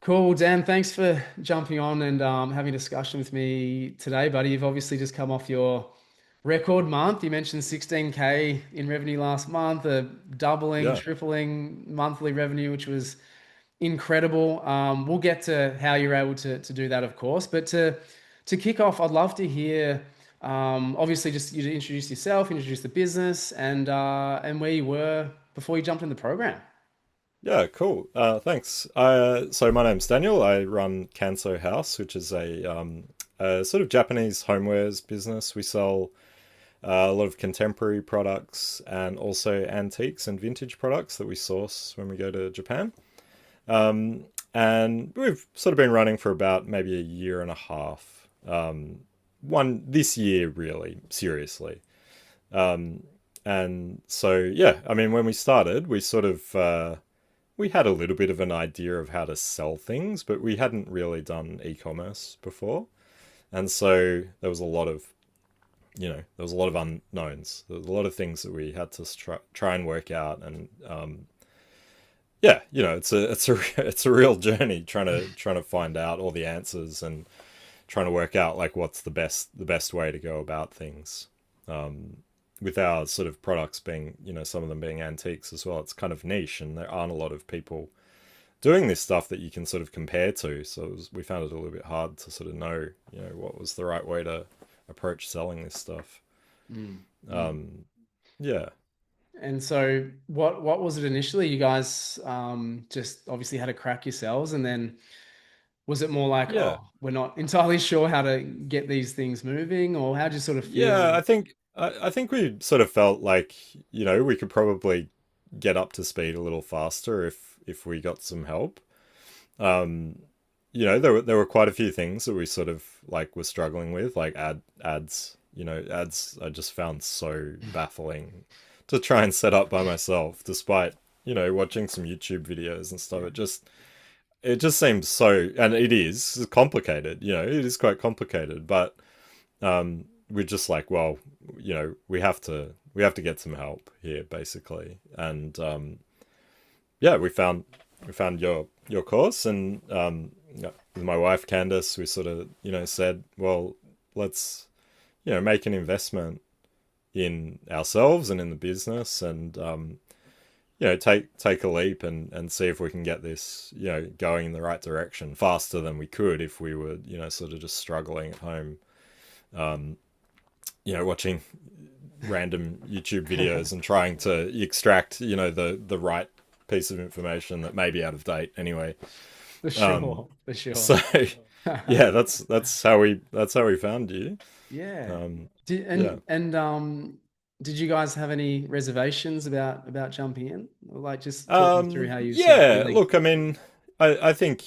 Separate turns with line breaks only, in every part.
Cool, Dan. Thanks for jumping on and having a discussion with me today, buddy. You've obviously just come off your record month. You mentioned 16K in revenue last month, a doubling,
Yeah,
tripling monthly revenue, which was incredible. We'll get to how you're able to do that, of course. But to kick off, I'd love to hear, obviously, just you to introduce yourself, introduce the business, and where you were before you jumped in the program.
yeah, cool. Thanks. So my name's Daniel. I run Kanso House, which is a sort of Japanese homewares business. We sell a lot of contemporary products and also antiques and vintage products that we source when we go to Japan. And we've sort of been running for about maybe a year and a half. One this year, really, seriously. Um, and so, yeah, I mean, when we started, we had a little bit of an idea of how to sell things, but we hadn't really done e-commerce before. And so there was a lot of unknowns. There was a lot of things that we had to try and work out. And yeah, it's a real journey trying to find out all the answers and trying to work out like what's the best way to go about things. Um, with our sort of products being, some of them being antiques as well, it's kind of niche, and there aren't a lot of people doing this stuff that you can sort of compare to. So we found it a little bit hard to sort of know, what was the right way to approach selling this stuff.
Mm, mm.
Um, yeah,
And so what was it initially? You guys just obviously had a crack yourselves, and then was it more like,
yeah,
oh, we're not entirely sure how to get these things moving, or how do you sort of feel
yeah.
when
I think we sort of felt like we could probably get up to speed a little faster if we got some help. Um, there were quite a few things that we sort of like were struggling with, like ads. Ads I just found so baffling to try and set up by myself, despite watching some YouTube videos and stuff. It just seems so, and it is complicated. It is quite complicated, but we're just like, well, we have to get some help here, basically. And yeah, we found your course, and yeah, with my wife Candice, we sort of said, well, let's make an investment in ourselves and in the business, and take a leap and see if we can get this going in the right direction faster than we could if we were sort of just struggling at home, um, watching random YouTube videos and trying to extract the right piece of information that may be out of date anyway.
for
Um,
sure, for sure.
so yeah, that's how we found you.
Yeah. Did
Yeah.
did you guys have any reservations about jumping in? Or like just talk me through how you sort of
Yeah,
feeling.
look, I mean, I think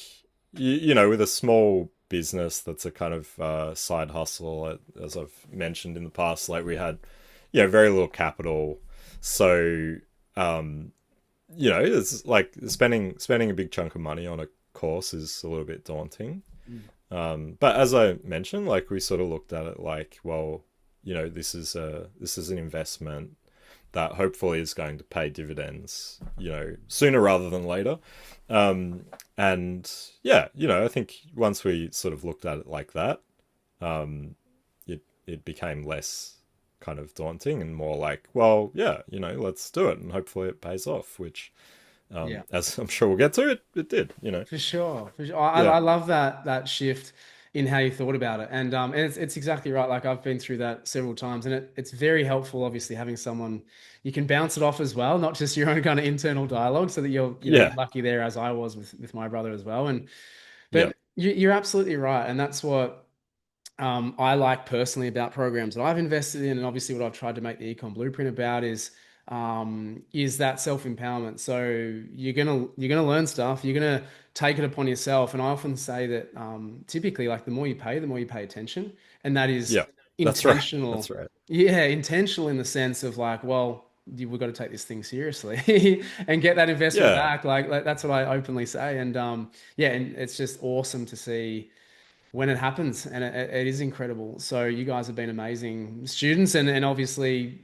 with a small business that's a kind of side hustle, as I've mentioned in the past, like we had, very little capital, so um, it's like spending a big chunk of money on a course is a little bit daunting.
Mm.
But as I mentioned, like we sort of looked at it like, well, this is an investment that hopefully is going to pay dividends, sooner rather than later. And yeah, I think once we sort of looked at it like that, um, it became less kind of daunting and more like, well, yeah, let's do it, and hopefully it pays off. Which,
Yeah.
as I'm sure we'll get to, it did.
For sure, for sure. I
Yeah,
love that shift in how you thought about it, and it's exactly right. Like I've been through that several times, and it's very helpful. Obviously, having someone you can bounce it off as well, not just your own kind of internal dialogue, so that you're
yeah,
lucky there as I was with my brother as well. And
yeah,
but you're absolutely right, and that's what I like personally about programs that I've invested in, and obviously what I've tried to make the Ecom Blueprint about is that self-empowerment. So you're gonna learn stuff, you're gonna take it upon yourself. And I often say that typically, like the more you pay, the more you pay attention, and that is
yeah. That's right. That's
intentional.
right.
Yeah, intentional in the sense of like, well, we've got to take this thing seriously and get that investment
Yeah,
back. Like that's what I openly say, and yeah, and it's just awesome to see when it happens, and it is incredible. So you guys have been amazing students, and obviously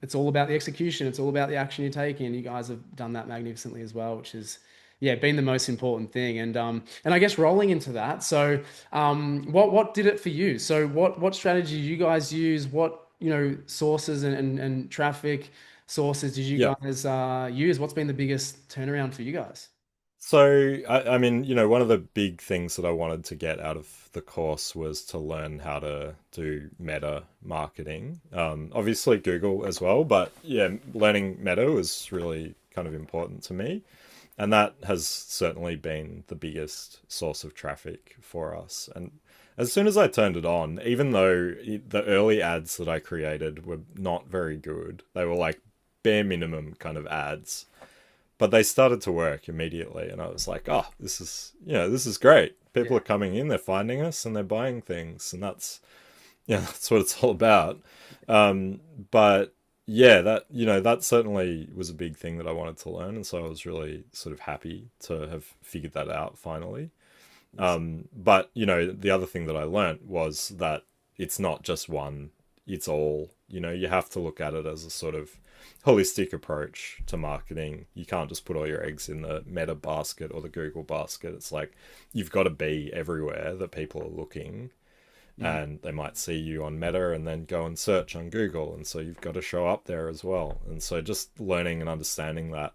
it's all about the execution, it's all about the action you're taking, and you guys have done that magnificently as well, which is yeah, been the most important thing. And I guess rolling into that, so what did it for you? So what strategy you guys use? What, sources and traffic sources did you
Yeah.
guys use? What's been the biggest turnaround for you guys?
So, I mean, one of the big things that I wanted to get out of the course was to learn how to do meta marketing. Obviously, Google as well, but yeah, learning meta was really kind of important to me. And that has certainly been the biggest source of traffic for us. And as soon as I turned it on, even though the early ads that I created were not very good, they were like bare minimum kind of ads, but they started to work immediately. And I was like, oh, this is great. People
Yeah.
are coming in, they're finding us, and they're buying things. And that's what it's all about. But yeah, that certainly was a big thing that I wanted to learn. And so I was really sort of happy to have figured that out finally. But the other thing that I learned was that it's not just one, it's all. You have to look at it as a sort of holistic approach to marketing. You can't just put all your eggs in the Meta basket or the Google basket. It's like you've got to be everywhere that people are looking,
Mm.
and they might see you on Meta and then go and search on Google, and so you've got to show up there as well. And so just learning and understanding that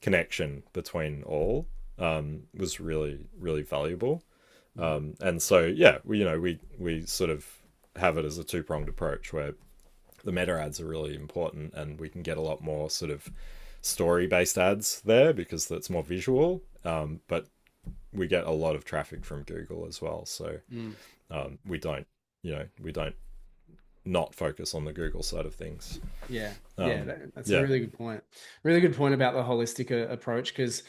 connection between all was really, really valuable. And so yeah, we sort of have it as a two-pronged approach where the meta ads are really important, and we can get a lot more sort of story-based ads there because that's more visual. But we get a lot of traffic from Google as well, so
Mm.
we don't not focus on the Google side of things.
Yeah, yeah,
Um,
that's a
yeah,
really good point. Really good point about the holistic approach because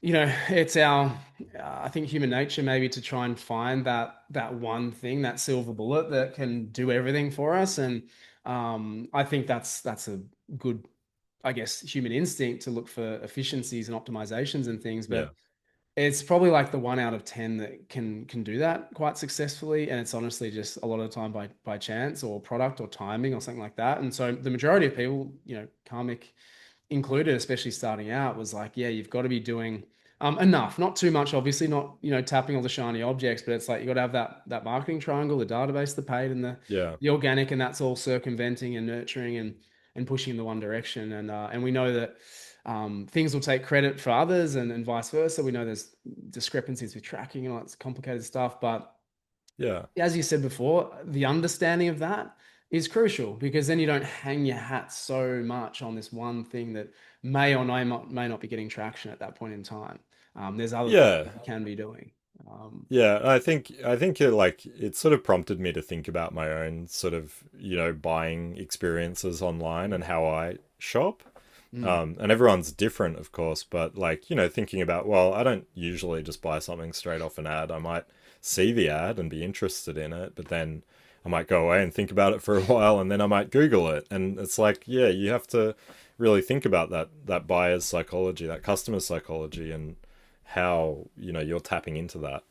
it's our, I think human nature maybe to try and find that one thing, that silver bullet that can do everything for us. And I think that's a good, I guess, human instinct to look for efficiencies and optimizations and things.
yeah,
But it's probably like the 1 out of 10 that can do that quite successfully, and it's honestly just a lot of the time by chance or product or timing or something like that. And so the majority of people, karmic included, especially starting out, was like, yeah, you've got to be doing enough, not too much, obviously, not tapping all the shiny objects, but it's like you got to have that marketing triangle, the database, the paid, and the
yeah,
the organic, and that's all circumventing and nurturing and pushing in the one direction. And we know that things will take credit for others, and vice versa. We know there's discrepancies with tracking and all that complicated stuff, but
yeah.
as you said before, the understanding of that is crucial because then you don't hang your hat so much on this one thing that may not be getting traction at that point in time. There's other things
Yeah,
you can be doing. Um,
yeah, I think it sort of prompted me to think about my own sort of buying experiences online and how I shop.
mm,
And everyone's different, of course, but like thinking about, well, I don't usually just buy something straight off an ad. I might see the ad and be interested in it, but then I might go away and think about it for a while, and then I might Google it. And it's like, yeah, you have to really think about that buyer's psychology, that customer psychology, and how you're tapping into that.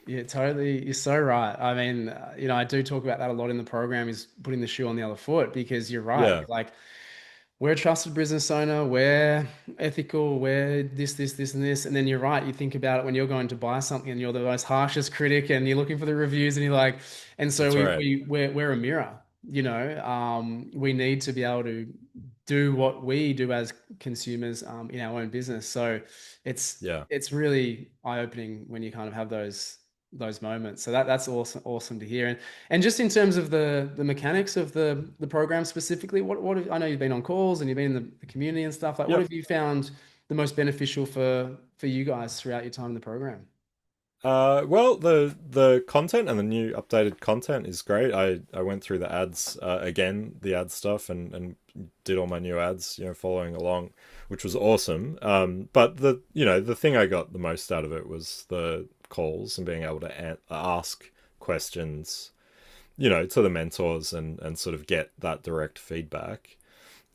yeah, totally. You're so right. I mean, I do talk about that a lot in the program is putting the shoe on the other foot because you're right.
Yeah,
Like we're a trusted business owner, we're ethical, we're this, and this. And then you're right. You think about it when you're going to buy something and you're the most harshest critic and you're looking for the reviews and you're like, and so
that's right.
we're a mirror, we need to be able to do what we do as consumers in our own business. So it's
Yeah.
it's really eye-opening when you kind of have those moments. So that's awesome to hear. And just in terms of the mechanics of the program specifically, I know you've been on calls and you've been in the community and stuff. Like, what
Yep.
have you found the most beneficial for you guys throughout your time in the program?
Well, the content and the new updated content is great. I went through the ads again, the ad stuff, and did all my new ads, following along, which was awesome. But the thing I got the most out of it was the calls and being able to ask questions, to the mentors and sort of get that direct feedback.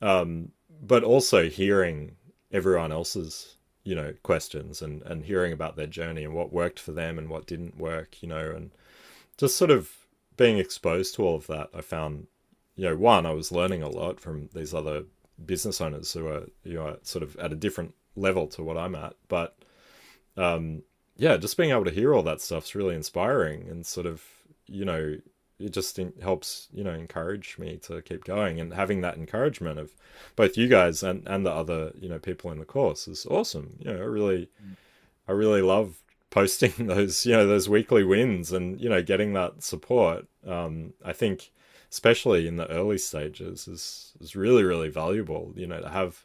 But also hearing everyone else's questions and hearing about their journey and what worked for them and what didn't work, and just sort of being exposed to all of that. I found, one, I was learning a lot from these other business owners who are sort of at a different level to what I'm at. But yeah, just being able to hear all that stuff's really inspiring, and sort of, you know, it just helps, you know, encourage me to keep going. And having that encouragement of both you guys and the other, you know, people in the course is awesome. You know, I really love posting those, you know, those weekly wins, and, you know, getting that support. I think especially in the early stages is really, really valuable, you know, to have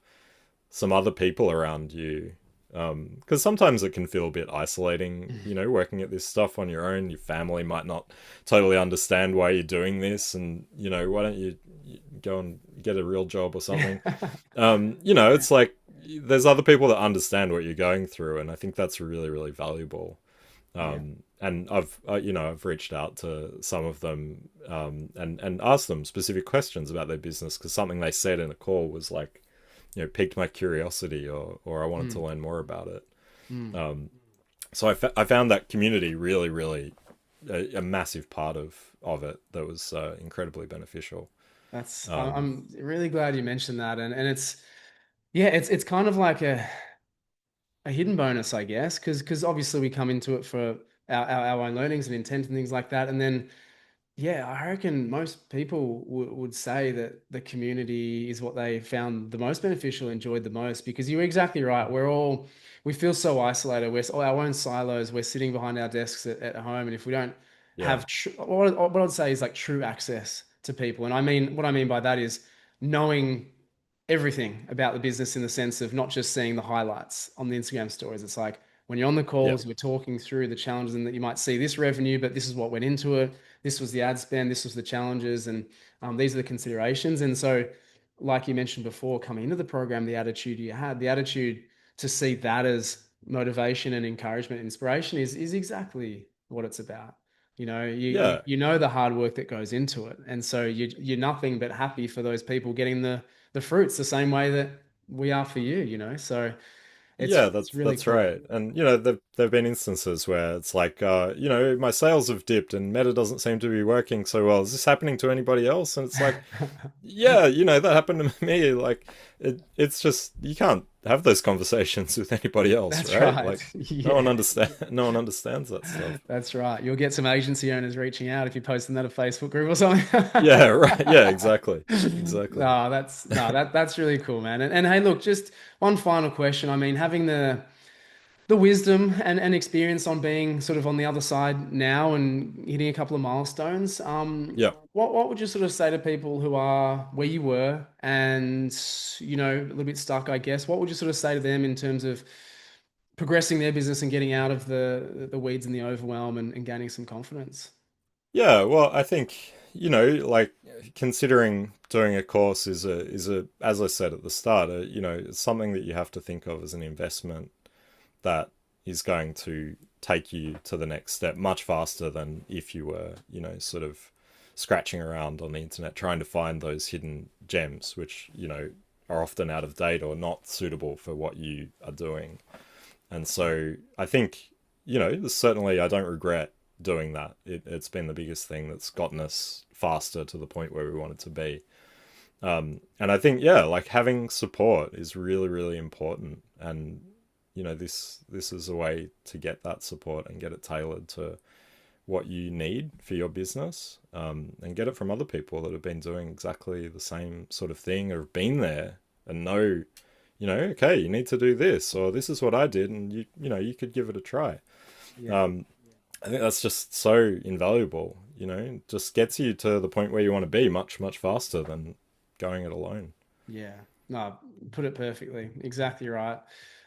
some other people around you. Because sometimes it can feel a bit isolating, you know, working at this stuff on your own. Your family might not totally understand why you're doing this, and, you know, why don't you go and get a real job or something? You know, it's like there's other people that understand what you're going through, and I think that's really, really valuable.
Yeah.
And I've, you know, I've reached out to some of them, and asked them specific questions about their business, because something they said in a call was like, you know, piqued my curiosity, or I wanted to
Mm,
learn more about it.
mm.
So I found that community really, really a massive part of it that was incredibly beneficial. Um,
I'm really glad you mentioned that, and it's yeah, it's kind of like a hidden bonus, I guess, because obviously we come into it for our own learnings and intent and things like that, and then yeah, I reckon most people would say that the community is what they found the most beneficial, enjoyed the most, because you're exactly right. We feel so isolated. We're all our own silos. We're sitting behind our desks at home. And if we don't
yeah,
have, what I'd say is like true access to people. And I mean, what I mean by that is knowing everything about the business in the sense of not just seeing the highlights on the Instagram stories. It's like when you're on the
yeah,
calls, we're talking through the challenges and that you might see this revenue, but this is what went into it. This was the ad spend. This was the challenges. And these are the considerations. And so, like you mentioned before, coming into the program, the attitude you had, the attitude to see that as motivation and encouragement, inspiration is exactly what it's about. You know,
yeah.
you know the hard work that goes into it. And so you're nothing but happy for those people getting the fruits the same way that we are for you, you know. So
Yeah,
it's really
that's
cool.
right. And, you know, there've been instances where it's like, you know, my sales have dipped and Meta doesn't seem to be working so well. Is this happening to anybody else? And it's like, yeah, you know, that happened to me. Like, it's just, you can't have those conversations with anybody else,
That's
right?
right.
Like,
Yeah.
no one understands that stuff.
That's right. You'll get some agency owners reaching out if you're posting that a Facebook group or something.
Yeah, right. Yeah, exactly. Exactly.
No, that's really cool, man. And hey, look, just one final question. I mean, having the wisdom and experience on being sort of on the other side now and hitting a couple of milestones.
Yeah.
What would you sort of say to people who are where you were and you know a little bit stuck, I guess? What would you sort of say to them in terms of progressing their business and getting out of the weeds and the overwhelm and gaining some confidence?
Yeah, well, I think, you know, like, considering doing a course is a, as I said at the start, you know, it's something that you have to think of as an investment that is going to take you to the next step much faster than if you were, you know, sort of scratching around on the internet trying to find those hidden gems, which, you know, are often out of date or not suitable for what you are doing. And so I think, you know, certainly I don't regret doing that. It's been the biggest thing that's gotten us faster to the point where we wanted to be. And I think, yeah, like, having support is really, really important. And, you know, this is a way to get that support and get it tailored to what you need for your business, and get it from other people that have been doing exactly the same sort of thing or have been there and know, you know, okay, you need to do this, or this is what I did, and you know, you could give it a try.
Yeah.
Um, I think that's just so invaluable. You know, it just gets you to the point where you want to be much, much faster than going it alone.
Yeah, no, put it perfectly. Exactly right.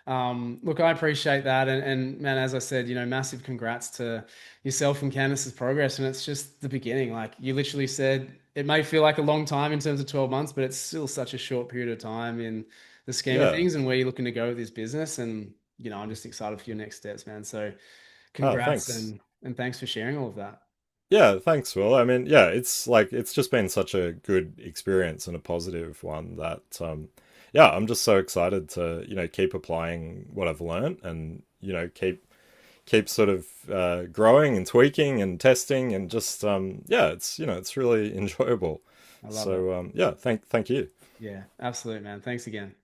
Look, I appreciate that. And man, as I said, you know, massive congrats to yourself and Candice's progress. And it's just the beginning. Like you literally said, it may feel like a long time in terms of 12 months, but it's still such a short period of time in the scheme of
Yeah.
things and where you're looking to go with this business. And, you know, I'm just excited for your next steps, man. So
Ah,
congrats
thanks.
and thanks for sharing all of that.
Yeah, thanks, Will. I mean, yeah, it's like, it's just been such a good experience and a positive one that, yeah, I'm just so excited to, you know, keep applying what I've learned, and, you know, keep sort of growing and tweaking and testing, and just, yeah, it's, you know, it's really enjoyable.
I love it.
So, yeah, thank you.
Yeah, absolutely, man. Thanks again.